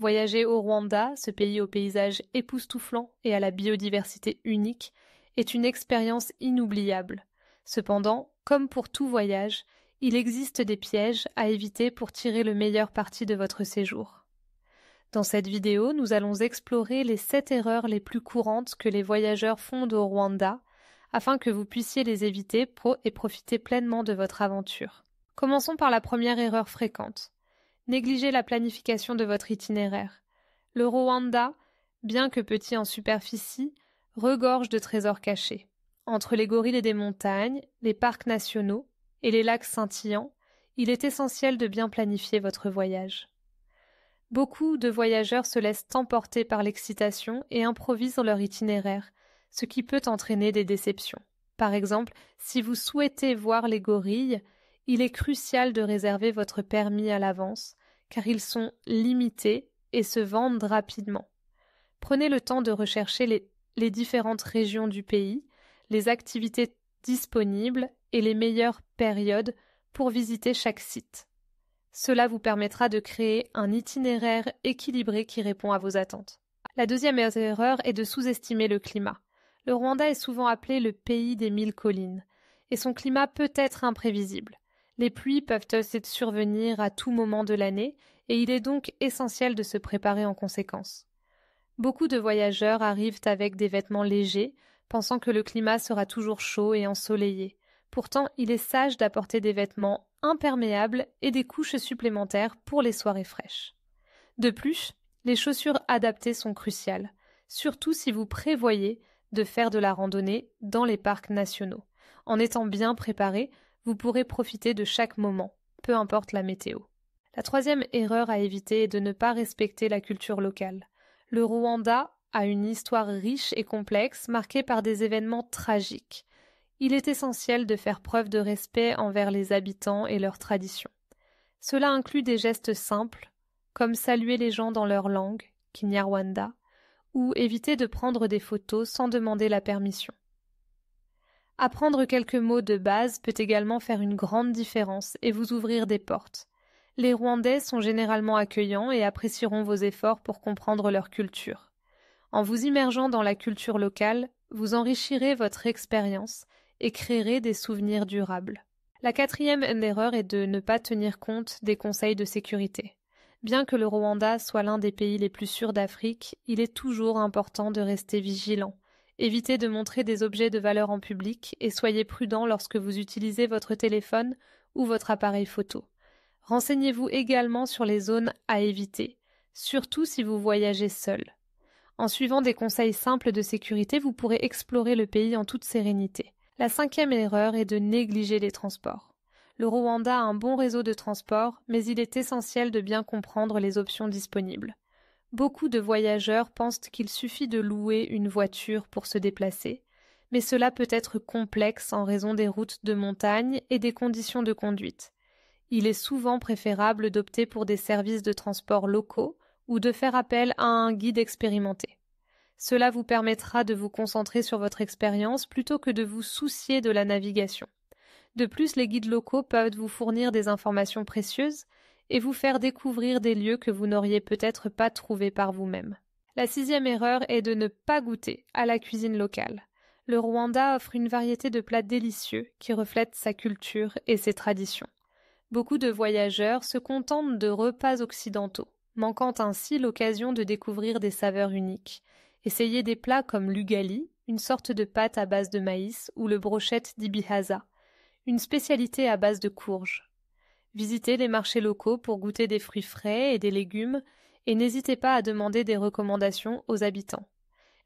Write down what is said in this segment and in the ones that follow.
Voyager au Rwanda, ce pays au paysage époustouflant et à la biodiversité unique, est une expérience inoubliable. Cependant, comme pour tout voyage, il existe des pièges à éviter pour tirer le meilleur parti de votre séjour. Dans cette vidéo, nous allons explorer les 7 erreurs les plus courantes que les voyageurs font au Rwanda, afin que vous puissiez les éviter et profiter pleinement de votre aventure. Commençons par la première erreur fréquente. Négligez la planification de votre itinéraire. Le Rwanda, bien que petit en superficie, regorge de trésors cachés. Entre les gorilles et des montagnes, les parcs nationaux et les lacs scintillants, il est essentiel de bien planifier votre voyage. Beaucoup de voyageurs se laissent emporter par l'excitation et improvisent leur itinéraire, ce qui peut entraîner des déceptions. Par exemple, si vous souhaitez voir les gorilles, il est crucial de réserver votre permis à l'avance, car ils sont limités et se vendent rapidement. Prenez le temps de rechercher les différentes régions du pays, les activités disponibles et les meilleures périodes pour visiter chaque site. Cela vous permettra de créer un itinéraire équilibré qui répond à vos attentes. La deuxième erreur est de sous-estimer le climat. Le Rwanda est souvent appelé le pays des 1000 collines, et son climat peut être imprévisible. Les pluies peuvent aussi survenir à tout moment de l'année, et il est donc essentiel de se préparer en conséquence. Beaucoup de voyageurs arrivent avec des vêtements légers, pensant que le climat sera toujours chaud et ensoleillé. Pourtant, il est sage d'apporter des vêtements imperméables et des couches supplémentaires pour les soirées fraîches. De plus, les chaussures adaptées sont cruciales, surtout si vous prévoyez de faire de la randonnée dans les parcs nationaux. En étant bien préparé, vous pourrez profiter de chaque moment, peu importe la météo. La troisième erreur à éviter est de ne pas respecter la culture locale. Le Rwanda a une histoire riche et complexe, marquée par des événements tragiques. Il est essentiel de faire preuve de respect envers les habitants et leurs traditions. Cela inclut des gestes simples, comme saluer les gens dans leur langue, Kinyarwanda, ou éviter de prendre des photos sans demander la permission. Apprendre quelques mots de base peut également faire une grande différence et vous ouvrir des portes. Les Rwandais sont généralement accueillants et apprécieront vos efforts pour comprendre leur culture. En vous immergeant dans la culture locale, vous enrichirez votre expérience et créerez des souvenirs durables. La quatrième erreur est de ne pas tenir compte des conseils de sécurité. Bien que le Rwanda soit l'un des pays les plus sûrs d'Afrique, il est toujours important de rester vigilant. Évitez de montrer des objets de valeur en public et soyez prudent lorsque vous utilisez votre téléphone ou votre appareil photo. Renseignez-vous également sur les zones à éviter, surtout si vous voyagez seul. En suivant des conseils simples de sécurité, vous pourrez explorer le pays en toute sérénité. La cinquième erreur est de négliger les transports. Le Rwanda a un bon réseau de transport, mais il est essentiel de bien comprendre les options disponibles. Beaucoup de voyageurs pensent qu'il suffit de louer une voiture pour se déplacer, mais cela peut être complexe en raison des routes de montagne et des conditions de conduite. Il est souvent préférable d'opter pour des services de transport locaux ou de faire appel à un guide expérimenté. Cela vous permettra de vous concentrer sur votre expérience plutôt que de vous soucier de la navigation. De plus, les guides locaux peuvent vous fournir des informations précieuses et vous faire découvrir des lieux que vous n'auriez peut-être pas trouvés par vous-même. La sixième erreur est de ne pas goûter à la cuisine locale. Le Rwanda offre une variété de plats délicieux qui reflètent sa culture et ses traditions. Beaucoup de voyageurs se contentent de repas occidentaux, manquant ainsi l'occasion de découvrir des saveurs uniques. Essayez des plats comme l'ugali, une sorte de pâte à base de maïs, ou le brochette d'ibihaza, une spécialité à base de courges. Visitez les marchés locaux pour goûter des fruits frais et des légumes, et n'hésitez pas à demander des recommandations aux habitants.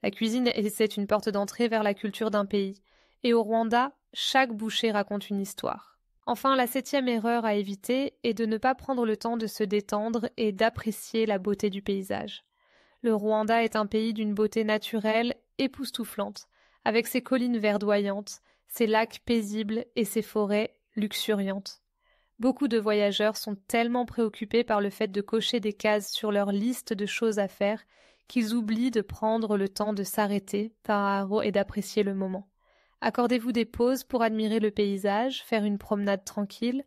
La cuisine, c'est une porte d'entrée vers la culture d'un pays, et au Rwanda, chaque bouchée raconte une histoire. Enfin, la septième erreur à éviter est de ne pas prendre le temps de se détendre et d'apprécier la beauté du paysage. Le Rwanda est un pays d'une beauté naturelle époustouflante, avec ses collines verdoyantes, ses lacs paisibles et ses forêts luxuriantes. Beaucoup de voyageurs sont tellement préoccupés par le fait de cocher des cases sur leur liste de choses à faire qu'ils oublient de prendre le temps de s'arrêter et d'apprécier le moment. Accordez-vous des pauses pour admirer le paysage, faire une promenade tranquille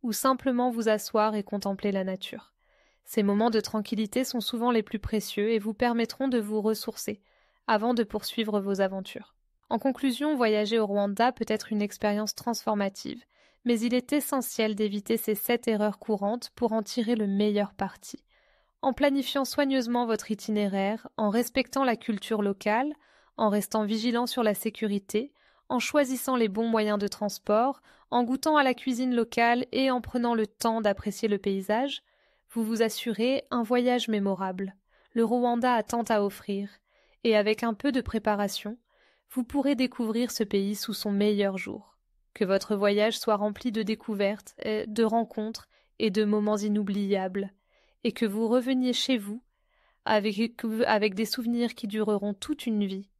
ou simplement vous asseoir et contempler la nature. Ces moments de tranquillité sont souvent les plus précieux et vous permettront de vous ressourcer avant de poursuivre vos aventures. En conclusion, voyager au Rwanda peut être une expérience transformative, mais il est essentiel d'éviter ces 7 erreurs courantes pour en tirer le meilleur parti. En planifiant soigneusement votre itinéraire, en respectant la culture locale, en restant vigilant sur la sécurité, en choisissant les bons moyens de transport, en goûtant à la cuisine locale et en prenant le temps d'apprécier le paysage, vous vous assurez un voyage mémorable. Le Rwanda a tant à offrir, et avec un peu de préparation, vous pourrez découvrir ce pays sous son meilleur jour. Que votre voyage soit rempli de découvertes, de rencontres et de moments inoubliables, et que vous reveniez chez vous avec des souvenirs qui dureront toute une vie.